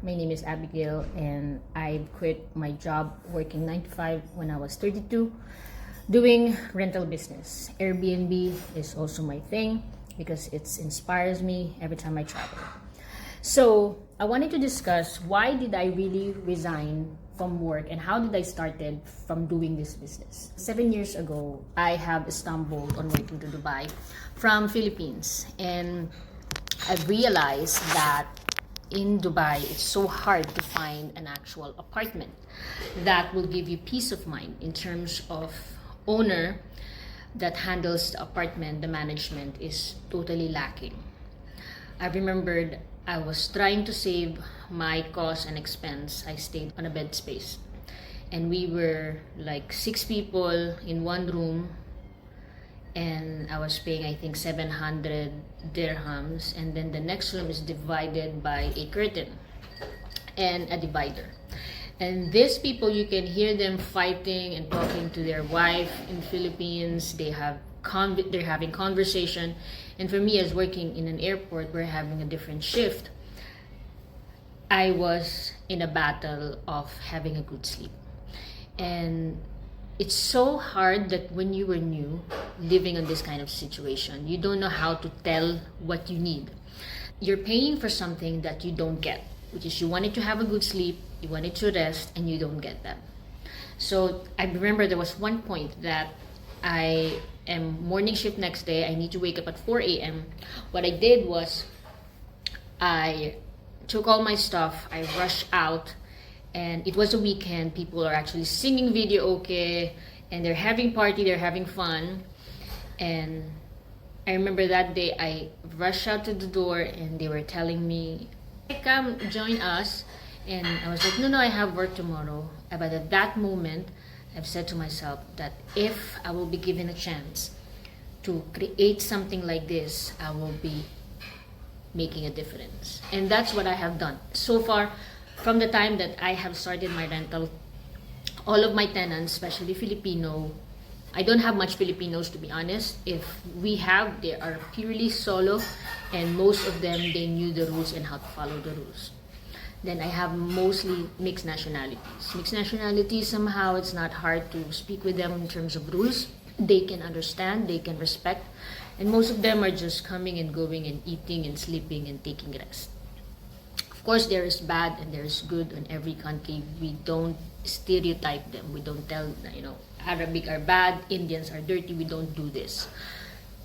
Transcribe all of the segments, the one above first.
My name is Abigail, and I quit my job working 9 to 5 when I was 32, doing rental business. Airbnb is also my thing because it inspires me every time I travel. So I wanted to discuss why did I really resign from work and how did I started from doing this business. 7 years ago, I have stumbled on working to Dubai from Philippines, and I've realized that in Dubai, it's so hard to find an actual apartment that will give you peace of mind in terms of owner that handles the apartment. The management is totally lacking. I remembered I was trying to save my cost and expense. I stayed on a bed space, and we were like 6 people in one room, and I was paying I think 700 dirhams, and then the next room is divided by a curtain and a divider. And these people, you can hear them fighting and talking to their wife in Philippines. They're having conversation, and for me, as working in an airport, we're having a different shift. I was in a battle of having a good sleep, and it's so hard that when you were new, living in this kind of situation, you don't know how to tell what you need. You're paying for something that you don't get, which is you wanted to have a good sleep, you wanted to rest, and you don't get that. So I remember there was one point that I am morning shift next day. I need to wake up at 4 a.m. What I did was I took all my stuff, I rushed out, and it was a weekend. People are actually singing video okay, and they're having party, they're having fun. And I remember that day I rushed out to the door and they were telling me, "Hey, come join us." And I was like, no, I have work tomorrow. But at that moment, I've said to myself that if I will be given a chance to create something like this, I will be making a difference. And that's what I have done so far. From the time that I have started my rental, all of my tenants, especially Filipino, I don't have much Filipinos, to be honest. If we have, they are purely solo, and most of them, they knew the rules and how to follow the rules. Then I have mostly mixed nationalities. Mixed nationalities, somehow it's not hard to speak with them in terms of rules. They can understand, they can respect, and most of them are just coming and going and eating and sleeping and taking rest. Of course, there is bad and there is good in every country. We don't stereotype them. We don't tell, Arabic are bad, Indians are dirty. We don't do this.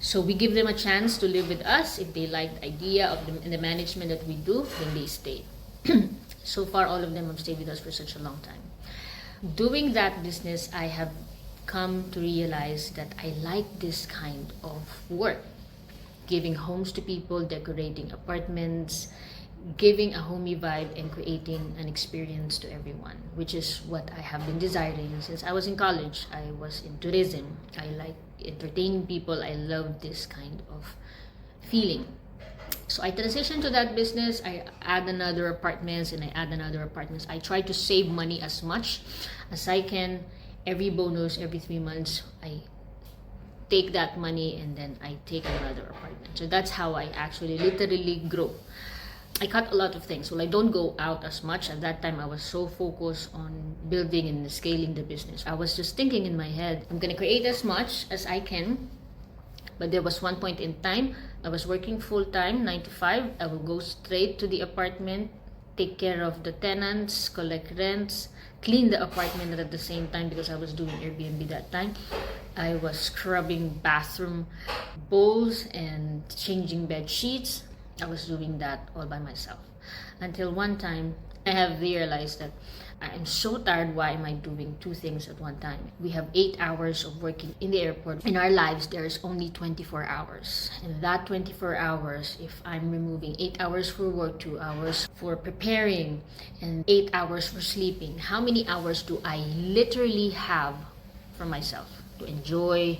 So we give them a chance to live with us. If they like the idea of the management that we do, then they stay. So far, all of them have stayed with us for such a long time. Doing that business, I have come to realize that I like this kind of work. Giving homes to people, decorating apartments, giving a homey vibe and creating an experience to everyone, which is what I have been desiring since I was in college. I was in tourism. I like entertaining people. I love this kind of feeling. So I transitioned to that business. I add another apartments and I add another apartments. I try to save money as much as I can. Every bonus, every 3 months, I take that money and then I take another apartment. So that's how I actually literally grow. I cut a lot of things. Well, I don't go out as much. At that time, I was so focused on building and scaling the business. I was just thinking in my head, I'm gonna create as much as I can. But there was one point in time, I was working full-time, 9 to 5. I will go straight to the apartment, take care of the tenants, collect rents, clean the apartment at the same time because I was doing Airbnb that time. I was scrubbing bathroom bowls and changing bed sheets. I was doing that all by myself. Until one time, I have realized that I'm so tired. Why am I doing 2 things at one time? We have 8 hours of working in the airport. In our lives, there's only 24 hours. And that 24 hours, if I'm removing 8 hours for work, 2 hours for preparing, and 8 hours for sleeping, how many hours do I literally have for myself? To enjoy,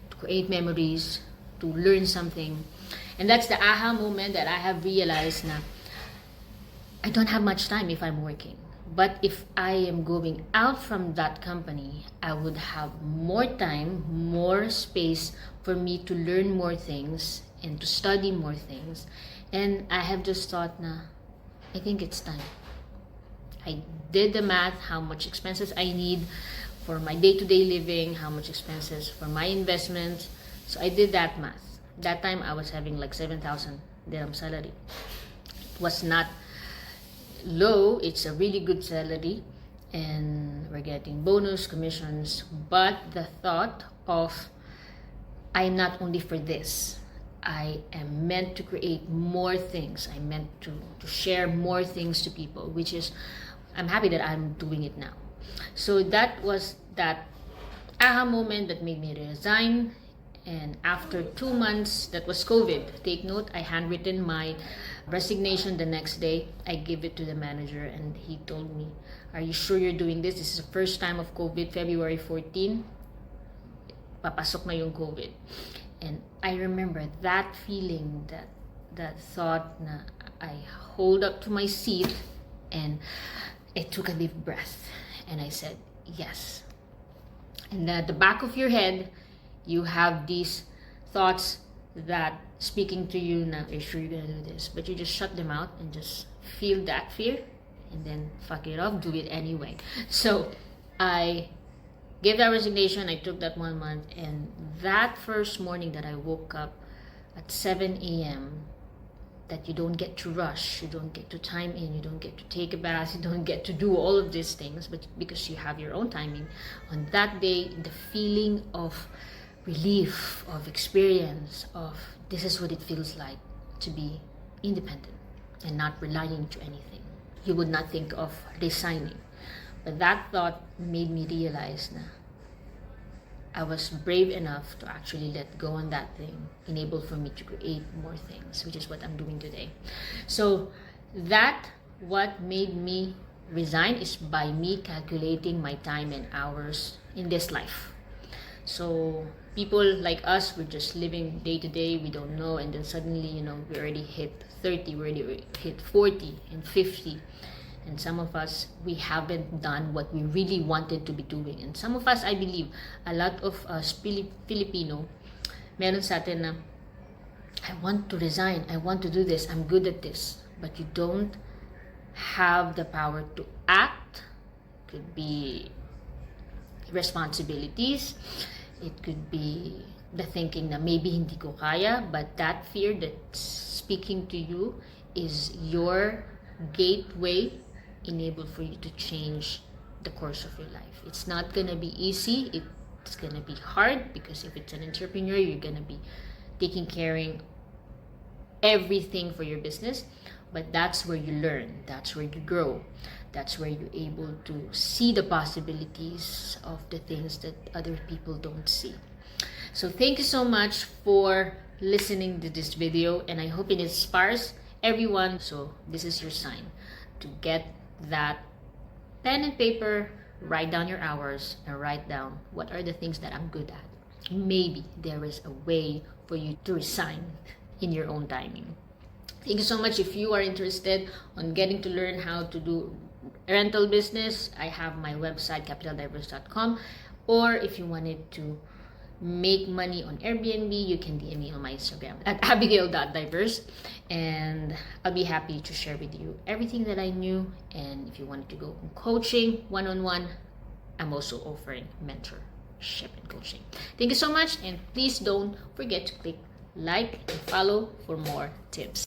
to create memories, to learn something. And that's the aha moment that I have realized na I don't have much time if I'm working. But if I am going out from that company, I would have more time, more space for me to learn more things and to study more things. And I have just thought na, I think it's time. I did the math, how much expenses I need for my day-to-day living, how much expenses for my investments. So I did that math. That time I was having like 7,000 dirham salary. It was not low, it's a really good salary, and we're getting bonus, commissions, but the thought of, I'm not only for this, I am meant to create more things, I'm meant to share more things to people, which is, I'm happy that I'm doing it now. So that was that aha moment that made me resign. And after 2 months, that was COVID. Take note, I handwritten my resignation the next day. I gave it to the manager and he told me, are you sure you're doing this? This is the first time of COVID, February 14. Papasok na yung COVID. And I remember that feeling, that thought na I hold up to my seat and I took a deep breath and I said, yes. And at the back of your head, you have these thoughts that speaking to you na, are you sure you're gonna do this? But you just shut them out and just feel that fear and then fuck it off, do it anyway. So I gave that resignation, I took that 1 month, and that first morning that I woke up at 7 a.m., that you don't get to rush, you don't get to time in, you don't get to take a bath, you don't get to do all of these things, but because you have your own timing. On that day, the feeling of relief, of experience, of this is what it feels like to be independent and not relying to anything. You would not think of resigning. But that thought made me realize na I was brave enough to actually let go on that thing, enable for me to create more things, which is what I'm doing today. So that what made me resign is by me calculating my time and hours in this life. So people like us, we're just living day to day, we don't know, and then suddenly, we already hit 30, we already hit 40 and 50. And some of us, we haven't done what we really wanted to be doing. And some of us, I believe, a lot of us Filipino, meron sa atin na, I want to resign, I want to do this, I'm good at this. But you don't have the power to act. Could be responsibilities. It could be the thinking na maybe hindi ko kaya, but that fear that's speaking to you is your gateway enabled for you to change the course of your life. It's not gonna be easy, it's gonna be hard, because if it's an entrepreneur, you're gonna be taking caring everything for your business. But that's where you learn, that's where you grow, that's where you're able to see the possibilities of the things that other people don't see. So thank you so much for listening to this video, and I hope it inspires everyone. So this is your sign to get that pen and paper, write down your hours, and write down what are the things that I'm good at. Maybe there is a way for you to resign in your own timing. Thank you so much. If you are interested on getting to learn how to do rental business, I have my website, capital.diverse.com. Or if you wanted to make money on Airbnb, you can DM me on my Instagram at Abigail.ventures, and I'll be happy to share with you everything that I knew. And if you wanted to go coaching one-on-one, I'm also offering mentorship and coaching. Thank you so much, and please don't forget to click like and follow for more tips.